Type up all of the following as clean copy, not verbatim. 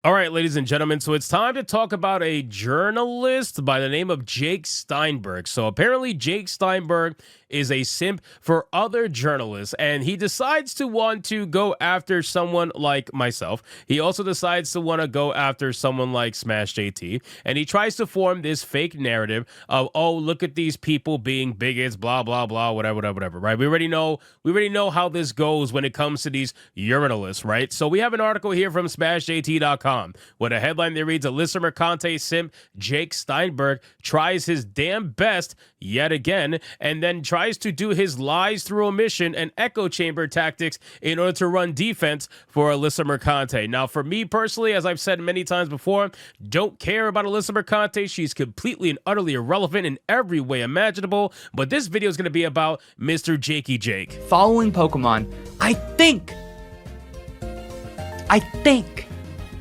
All right, ladies and gentlemen, so it's time to talk about a journalist by the name of Jake Steinberg. So apparently Jake Steinberg is a simp for other journalists, and he decides to want to go after someone like myself. He also decides to want to go after someone like Smash JT, and he tries to form this fake narrative of, oh, look at these people being bigots, blah, blah, blah, whatever, right? We already know how this goes when it comes to these journalists, right? So we have an article here from SmashJT.com with a headline that reads, Alyssa Mercante simp Jake Steinberg tries his damn best yet again, and then tries to do his lies through omission and echo chamber tactics in order to run defense for Alyssa Mercante. Now, for me personally, as I've said many times before, don't care about Alyssa Mercante. She's completely and utterly irrelevant in every way imaginable, but this video is going to be about Mr. Jakey Jake. Following Pokemon, I think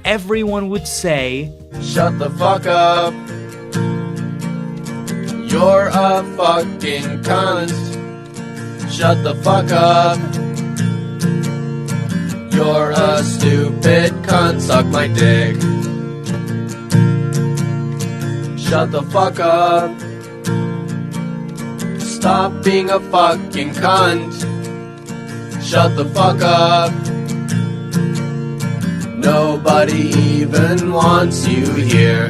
everyone would say, shut the fuck up. You're a fucking cunt. Shut the fuck up. You're a stupid cunt. Suck my dick. Shut the fuck up. Stop being a fucking cunt. Shut the fuck up. Nobody even wants you here.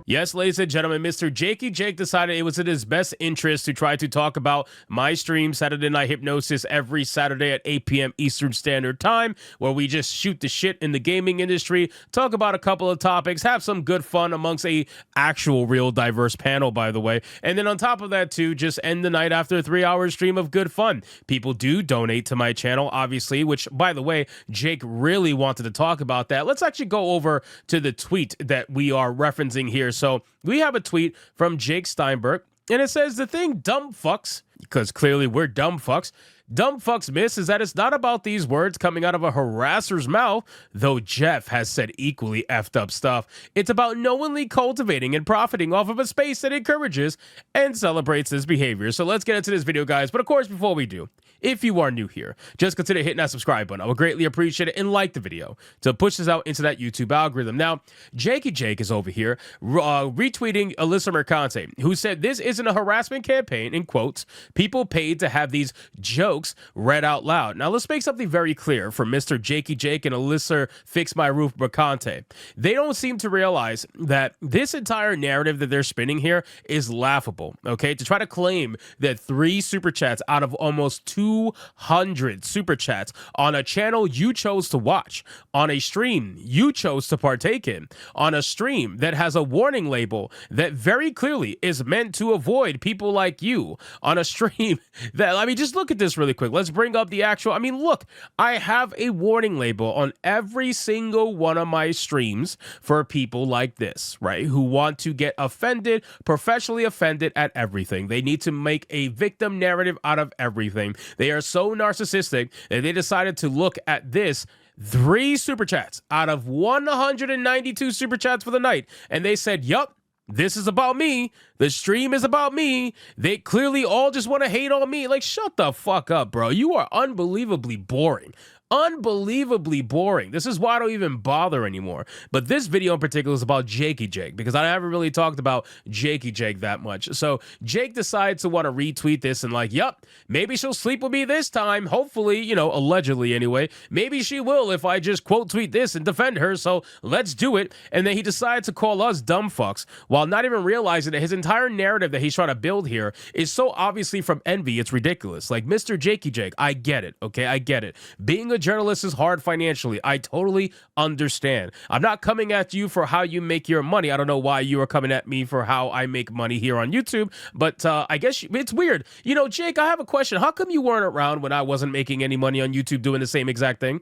Yes, ladies and gentlemen, Mr. Jakey Jake decided it was in his best interest to try to talk about my stream, Saturday Night Hypnosis, every Saturday at 8 p.m. Eastern Standard Time, where we just shoot the shit in the gaming industry, talk about a couple of topics, have some good fun amongst a actual real diverse panel, by the way. And then on top of that, too, just end the night after a 3-hour stream of good fun. People do donate to my channel, obviously, which, by the way, Jake really wanted to talk about that. Let's actually go over to the tweet that we are referencing here. So we have a tweet from Jake Steinberg, and it says, the thing dumb fucks, because clearly we're dumb fucks, dumb fucks miss is that it's not about these words coming out of a harasser's mouth, though Jeff has said equally effed up stuff. It's about knowingly cultivating and profiting off of a space that encourages and celebrates this behavior. So let's get into this video, guys. But of course, before we do, if you are new here, just consider hitting that subscribe button. I would greatly appreciate it, and like the video to push this out into that YouTube algorithm. Now, Jakey Jake is over here retweeting Alyssa Mercante, who said this isn't a harassment campaign, in quotes, people paid to have these jokes read out loud. Now, let's make something very clear for Mr. Jakey Jake and Alyssa Fix My Roof Mercante. They don't seem to realize that this entire narrative that they're spinning here is laughable, okay? To try to claim that 3 super chats out of almost 200 super chats on a channel you chose to watch, on a stream you chose to partake in, on a stream that has a warning label that very clearly is meant to avoid people like you, on a stream that, I mean, just look at this really quick. Let's bring up the actual, I mean, look, I have a warning label on every single one of my streams for people like this, right? Who want to get offended, professionally offended at everything. They need to make a victim narrative out of everything. They are so narcissistic that they decided to look at this 3 super chats out of 192 super chats for the night, and they said, yup, this is about me. The stream is about me. They clearly all just want to hate on me. Like, shut the fuck up, bro. You are unbelievably boring. Unbelievably boring. This is why I don't even bother anymore. But this video in particular is about Jakey Jake, because I haven't really talked about Jakey Jake that much. So Jake decides to want to retweet this and like, yup, maybe she'll sleep with me this time. Hopefully, you know, allegedly anyway. Maybe she will if I just quote tweet this and defend her. So let's do it. And then he decides to call us dumb fucks while not even realizing that his entire narrative that he's trying to build here is so obviously from envy. It's ridiculous. Like, Mr. Jakey Jake, I get it. Okay, I get it. Being a journalist is hard financially. I totally understand. I'm not coming at you for how you make your money. I don't know why you are coming at me for how I make money here on YouTube, but I guess it's weird. You know, Jake, I have a question. How come you weren't around when I wasn't making any money on YouTube doing the same exact thing?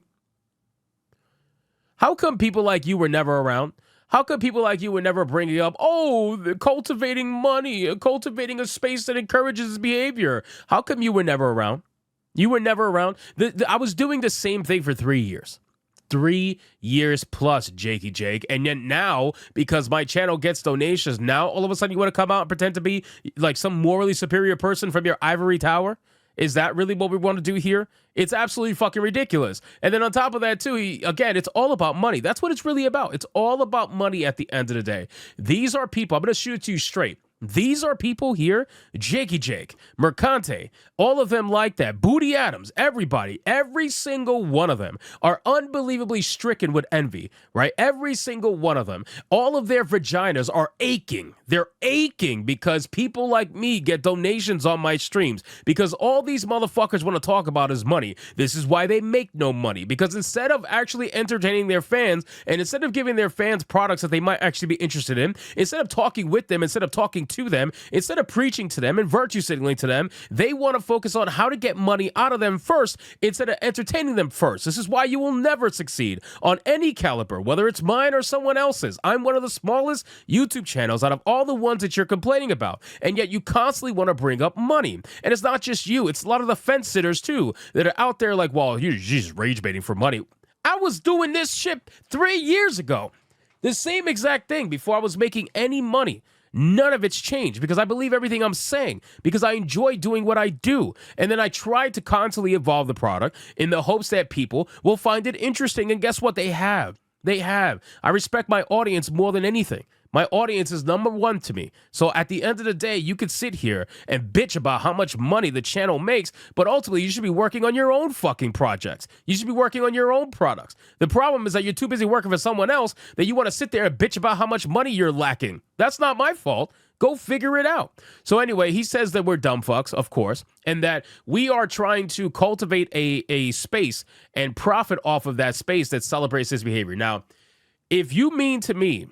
How come people like you were never around? How come people like you were never bringing up, oh, cultivating money, cultivating a space that encourages behavior? How come you were never around? You were never around. I was doing the same thing for 3 years. 3 years plus, Jakey Jake. And yet now, because my channel gets donations, now all of a sudden you want to come out and pretend to be like some morally superior person from your ivory tower? Is that really what we want to do here? It's absolutely fucking ridiculous. And then on top of that, too, again, it's all about money. That's what it's really about. It's all about money at the end of the day. These are people, I'm going to shoot it to you straight. These are people here, Jakey Jake, Mercante, all of them like that, Booty Adams, everybody, every single one of them are unbelievably stricken with envy, right? Every single one of them. All of their vaginas are aching. They're aching because people like me get donations on my streams, because all these motherfuckers want to talk about is money. This is why they make no money, because instead of actually entertaining their fans, and instead of giving their fans products that they might actually be interested in, instead of talking with them, instead of talking to them, instead of preaching to them and virtue signaling to them, they want to focus on how to get money out of them first instead of entertaining them first. This is why you will never succeed on any caliber, whether it's mine or someone else's. I'm one of the smallest YouTube channels out of all the ones that you're complaining about, and yet you constantly want to bring up money. And it's not just you, it's a lot of the fence sitters too that are out there like, well, you're just rage baiting for money. I was doing this shit 3 years ago. The same exact thing before I was making any money. None of it's changed because I believe everything I'm saying, because I enjoy doing what I do. And then I try to constantly evolve the product in the hopes that people will find it interesting. And guess what? They have. They have. I respect my audience more than anything. My audience is number one to me. So at the end of the day, you could sit here and bitch about how much money the channel makes, but ultimately you should be working on your own fucking projects. You should be working on your own products. The problem is that you're too busy working for someone else that you want to sit there and bitch about how much money you're lacking. That's not my fault. Go figure it out. So anyway, he says that we're dumb fucks, of course, and that we are trying to cultivate a space and profit off of that space that celebrates this behavior. Now, if you mean to me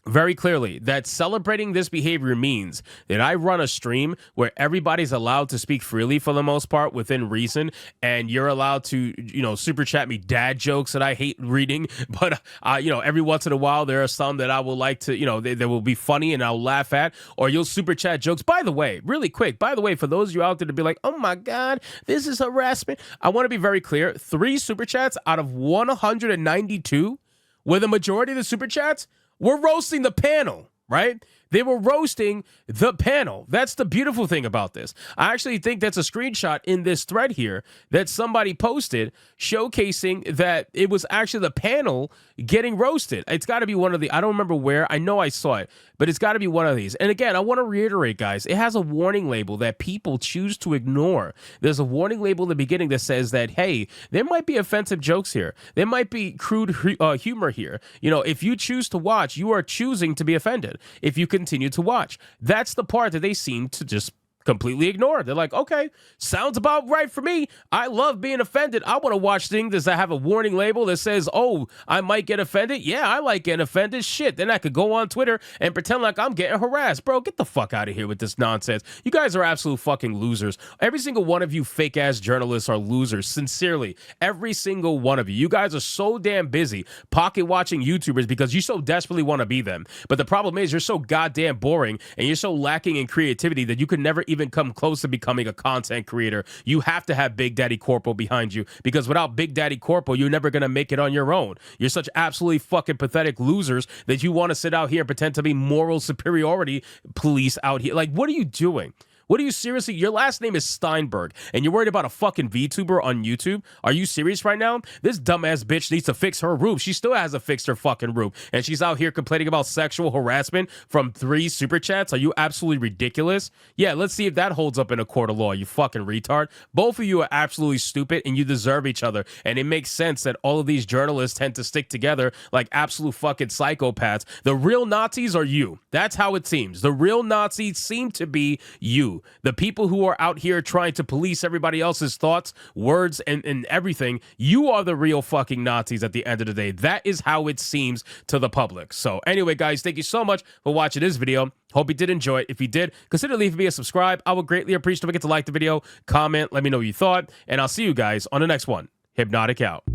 very clearly that celebrating this behavior means that I run a stream where everybody's allowed to speak freely for the most part within reason, and you're allowed to, super chat me dad jokes that I hate reading, but every once in a while there are some that I will like to, they will be funny and I'll laugh at, or you'll super chat jokes. By the way, really quick, for those of you out there to be like, oh my God, this is harassment, I want to be very clear. 3 super chats out of 192, where the majority of the super chats we're roasting the panel, right? They were roasting the panel. That's the beautiful thing about this. I actually think that's a screenshot in this thread here that somebody posted showcasing that it was actually the panel getting roasted. It's got to be one of the, I don't remember where. I know I saw it, but it's got to be one of these. And again, I want to reiterate, guys, it has a warning label that people choose to ignore. There's a warning label in the beginning that says that, hey, there might be offensive jokes here. There might be crude humor here. If you choose to watch, you are choosing to be offended. If you continue to watch, that's the part that they seem to just completely ignore. They're like, okay, sounds about right for me. I love being offended. I want to watch things that have a warning label that says, oh, I might get offended. Yeah, I like getting offended. Shit, then I could go on Twitter and pretend like I'm getting harassed. Bro, get the fuck out of here with this nonsense. You guys are absolute fucking losers. Every single one of you fake ass journalists are losers. Sincerely, every single one of you. You guys are so damn busy pocket watching YouTubers because you so desperately want to be them. But the problem is you're so goddamn boring and you're so lacking in creativity that you could never even come close to becoming a content creator. You have to have Big Daddy Corpo behind you, because without Big Daddy Corpo, you're never going to make it on your own. You're such absolutely fucking pathetic losers that you want to sit out here and pretend to be moral superiority police out here. Like, what are you doing? What are you seriously? Your last name is Steinberg, and you're worried about a fucking VTuber on YouTube? Are you serious right now? This dumbass bitch needs to fix her roof. She still hasn't fixed her fucking roof, and she's out here complaining about sexual harassment from 3 super chats. Are you absolutely ridiculous? Yeah, let's see if that holds up in a court of law, you fucking retard. Both of you are absolutely stupid, and you deserve each other, and it makes sense that all of these journalists tend to stick together like absolute fucking psychopaths. The real Nazis are you. That's how it seems. The real Nazis seem to be you. The people who are out here trying to police everybody else's thoughts, words, and everything, you are the real fucking Nazis at the end of the day. That is how it seems to the public. So anyway, guys, thank you so much for watching this video. Hope you did enjoy it. If you did, consider leaving me a subscribe. I would greatly appreciate it if you get to like the video, comment, let me know what you thought, and I'll see you guys on the next one. Hypnotic out.